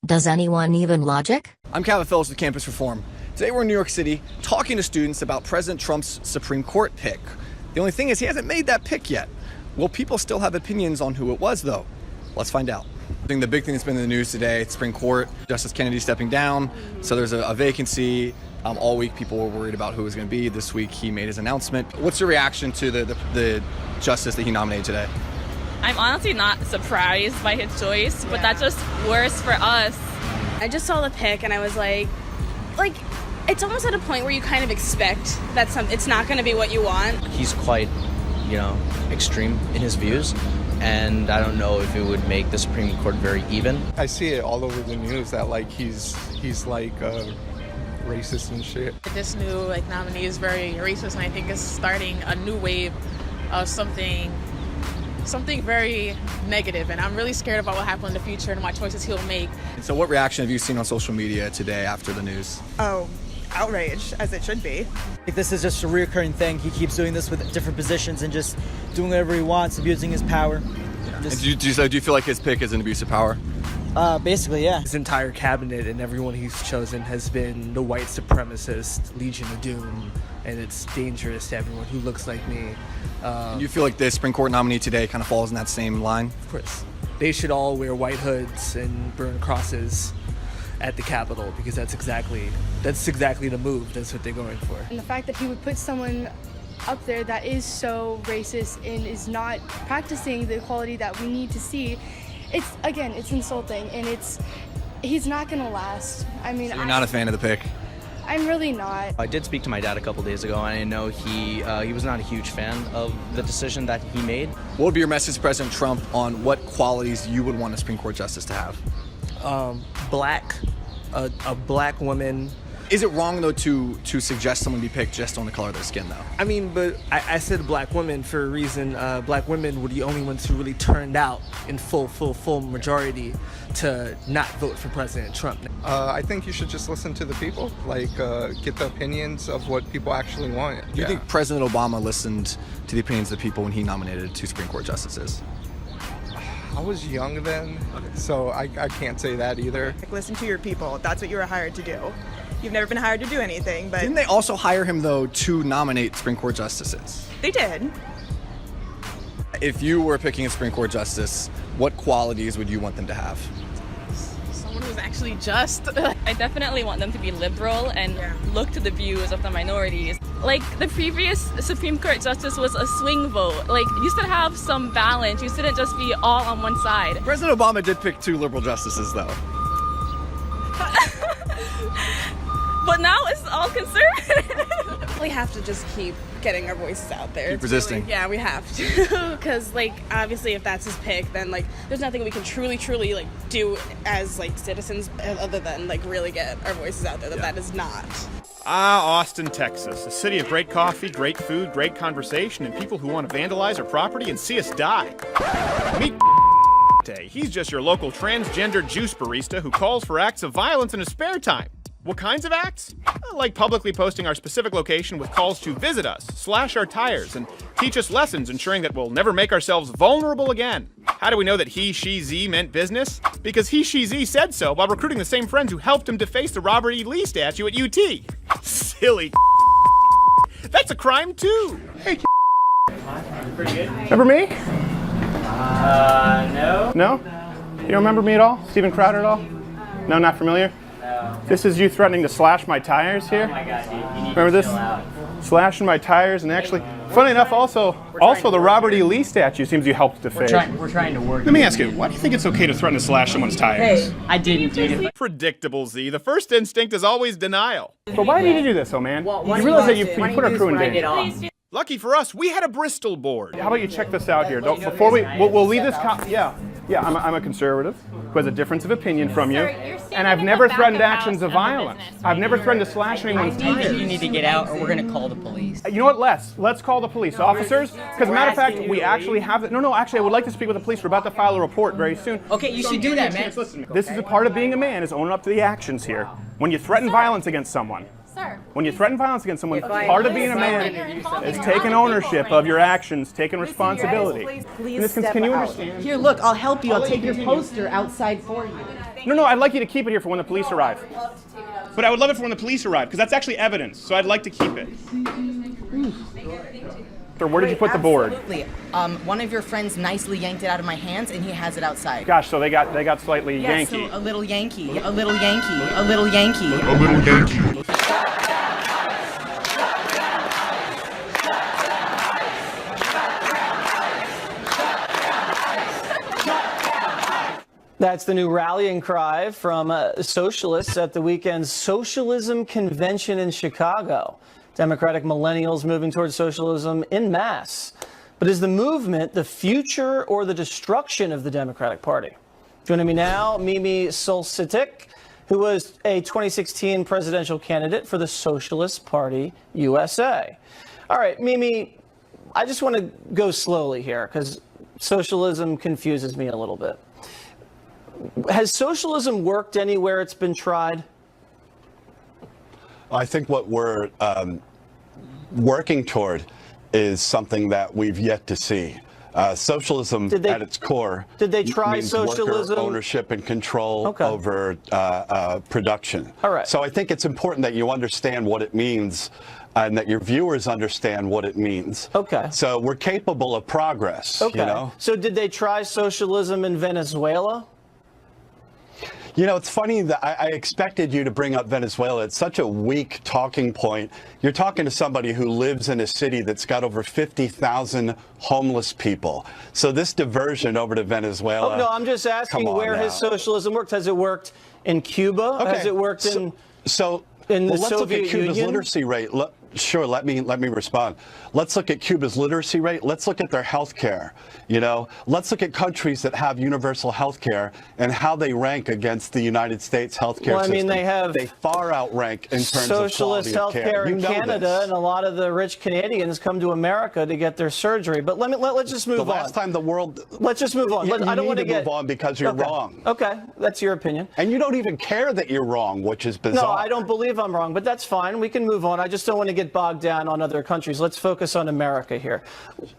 Does anyone even logic? I'm Calvin Phillips with Campus Reform. Today we're in New York City talking to students about President Trump's Supreme Court pick. The only thing is he hasn't made that pick yet. Will people still have opinions on who it was though? Let's find out. I think the big thing that's been in the news today, it's Supreme Court, Justice Kennedy stepping down, so there's a vacancy. All week people were worried about who it was going to be. This week he made his announcement. What's your reaction to the justice that he nominated today? I'm honestly not surprised by his choice, but that's just worse for us. I just saw the pick and I was like, it's almost at a point where you kind of expect that it's not going to be what you want. He's quite, extreme in his views, and I don't know if it would make the Supreme Court very even. I see it all over the news that he's racist and shit. This new nominee is very racist, and I think it's starting a new wave of something very negative, and I'm really scared about what happens in the future and what choices he'll make. And so what reaction have you seen on social media today after the news? Oh, outrage, as it should be. This is just a reoccurring thing. He keeps doing this with different positions and just doing whatever he wants, abusing his power. Do you feel like his pick is an abuse of power? Basically, yeah. His entire cabinet and everyone he's chosen has been the white supremacist Legion of Doom, and it's dangerous to everyone who looks like me. Do you feel like the Supreme Court nominee today kind of falls in that same line? Of course. They should all wear white hoods and burn crosses at the Capitol, because that's exactly the move. That's what they're going for. And the fact that he would put someone up there that is so racist and is not practicing the equality that we need to see, it's insulting, and he's not gonna last. I mean, so you're not a fan of the pick? I'm really not. I did speak to my dad a couple days ago, and I know he was not a huge fan of the decision that he made. What would be your message to President Trump on what qualities you would want a Supreme Court justice to have? A black woman. Is it wrong though to suggest someone be picked just on the color of their skin though? I mean, but I said black women for a reason. Black women were the only ones who really turned out in full majority to not vote for President Trump. I think you should just listen to the people, get the opinions of what people actually want. Do you think President Obama listened to the opinions of the people when he nominated 2 Supreme Court justices? I was young then, so I can't say that either. Listen to your people. That's what you were hired to do. You've never been hired to do anything, but... Didn't they also hire him, though, to nominate Supreme Court justices? They did. If you were picking a Supreme Court justice, what qualities would you want them to have? Someone who's actually just. I definitely want them to be liberal and look to the views of the minorities. The previous Supreme Court justice was a swing vote. You should have some balance. You shouldn't just be all on one side. President Obama did pick 2 liberal justices, though. But now it's all conservative. We have to just keep getting our voices out there. Keep resisting. Yeah, we have to. Because, obviously, if that's his pick, then, there's nothing we can truly, do as, citizens other than, really get our voices out there. That is not. Austin, Texas. A city of great coffee, great food, great conversation, and people who want to vandalize our property and see us die. Meet He's just your local transgender juice barista who calls for acts of violence in his spare time. What kinds of acts? Like publicly posting our specific location with calls to visit us, slash our tires, and teach us lessons ensuring that we'll never make ourselves vulnerable again. How do we know that he, she, Z meant business? Because he, she, Z said so while recruiting the same friends who helped him deface the Robert E. Lee statue at UT. Silly. That's a crime too. Hey, pretty good. Remember me? No. No? You don't remember me at all? Steven Crowder at all? No, not familiar? No. This is you threatening to slash my tires here? Oh my god, dude. You need Remember to this? chill out. Slashing my tires, and actually, funny enough, also the Robert E. Lee statue seems you helped deface. We're trying to work. Let me ask you, why do you think it's okay to threaten to slash someone's tires? Hey, I didn't, dude. Predictable, Z. The first instinct is always denial. But why did you do this, oh man? Well, you realize that you put our crew in danger. Lucky for us, we had a Bristol board. How about you check this out here? Before we'll leave this. Yeah, I'm a conservative who has a difference of opinion from you, and I've never threatened actions of violence. I've never threatened to slash anyone's tires. You need to get out, or we're gonna call the police. You know what? Let's call the police officers. Because, matter of fact, we actually have it. No, actually, I would like to speak with the police. We're about to file a report very soon. Okay, you should do that, man. This is a part of being a man, is owning up to the actions here. When you threaten violence against someone. When you threaten violence against someone, part of being a man is taking ownership of your actions, taking responsibility. Please step can you out. understand? Here, look, I'll help you. I'll take your poster outside for you. No, I'd like you to keep it here for when the police arrive. But I would love it for when the police arrive, because that's actually evidence, so I'd like to keep it. Or where did you put the board? Absolutely. One of your friends nicely yanked it out of my hands, and he has it outside. Gosh, so they got slightly Yankee. So a little Yankee, a little Yankee, a little Yankee. A little Yankee. That's the new rallying cry from socialists at the weekend's Socialism Convention in Chicago. Democratic millennials moving towards socialism en masse. But is the movement the future or the destruction of the Democratic Party? Joining me now, Mimi Solsitic, who was a 2016 presidential candidate for the Socialist Party USA. All right, Mimi, I just want to go slowly here because socialism confuses me a little bit. Has socialism worked anywhere it's been tried? I think what we're working toward is something that we've yet to see. Socialism at its core did they try means socialism? Worker ownership and control over production. All right. So I think it's important that you understand what it means and that your viewers understand what it means. Okay. So we're capable of progress. Okay. You know? So did they try socialism in Venezuela? You know, it's funny that I expected you to bring up Venezuela. It's such a weak talking point. You're talking to somebody who lives in a city that's got over 50,000 homeless people. So this diversion over to Venezuela. Oh, no, I'm just asking where his socialism worked. Has it worked in Cuba? Okay. Has it worked in in the Soviet let's look at Cuba's Union? literacy rate. Sure, let me respond. Let's look at Cuba's literacy rate. Let's look at their health care. You know, let's look at countries that have universal health care and how they rank against the United States healthcare system. They far outrank in terms socialist of quality of care. healthcare in Canada, and a lot of the rich Canadians come to America to get their surgery. But let's just move on. The last time the world. Let's just move on. I don't want to move on because you're wrong. Okay, that's your opinion. And you don't even care that you're wrong, which is bizarre. No, I don't believe I'm wrong, but that's fine. We can move on. I just don't want to get bogged down on other countries. Let's focus on America here.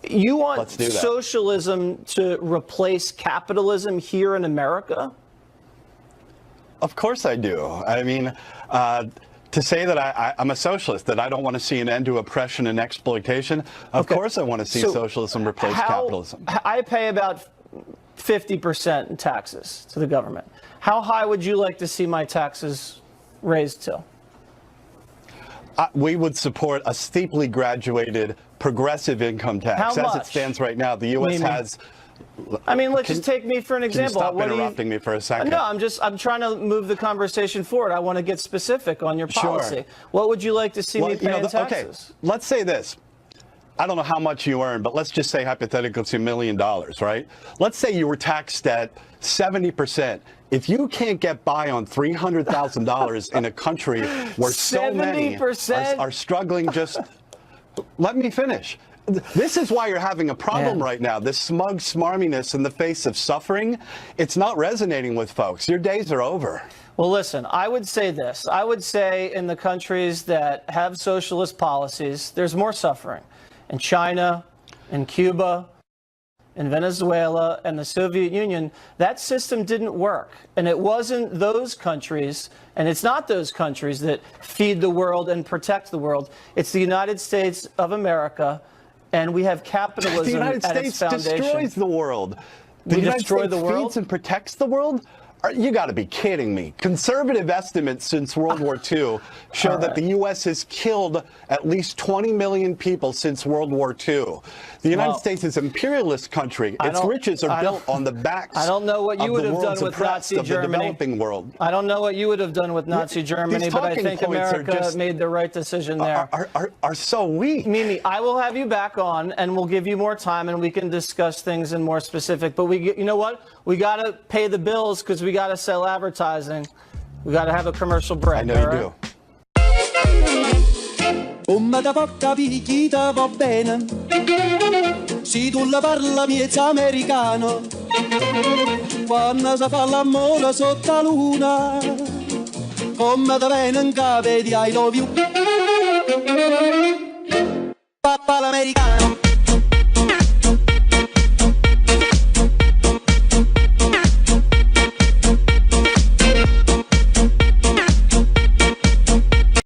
You want socialism to replace capitalism here in America? Of course I do. I mean, to say that I'm a socialist, that I don't want to see an end to oppression and exploitation, of course I want to see socialism replace capitalism. I pay about 50% in taxes to the government. How high would you like to see my taxes raised to? We would support a steeply graduated progressive income tax. How As much? it stands right now, the U.S. has... I mean, let's just take me for an example. Can you stop interrupting me for a second? No, I'm trying to move the conversation forward. I want to get specific on your policy. Sure. What would you like to see me pay in taxes? Okay, let's say this. I don't know how much you earn, but let's just say hypothetically it's $1 million, right? Let's say you were taxed at 70%. If you can't get by on $300,000 in a country where so many are struggling, just let me finish. This is why you're having a problem right now. This smug smarminess in the face of suffering, it's not resonating with folks. Your days are over. Well, listen, I would say this. I would say in the countries that have socialist policies, there's more suffering. In China, in Cuba, in Venezuela, and the Soviet Union, that system didn't work. And it wasn't those countries, and it's not those countries that feed the world and protect the world. It's the United States of America, and we have capitalism the United at States its foundation. Destroys the world. We United destroy States the world? feeds and protects the world? You got to be kidding me. Conservative estimates since World War II show that the U.S. has killed at least 20 million people since World War II. The United States is an imperialist country. Its riches are built on the backs I don't know what you of would the have world's done with oppressed, Nazi of the Germany. developing world. I don't know what you would have done with Nazi Germany, but I talking think points are America just- made the right decision there. Are so weak. Mimi, I will have you back on, and we'll give you more time, and we can discuss things in more specific. But you know what? We got to pay the bills because we got to sell advertising. We got to have a commercial break. I know you do. Come da porca picchita va bene, se tu la parla miezza americano, quando si fa l'amore sotto la luna, come da bene in capo di I love you, papà l'americano.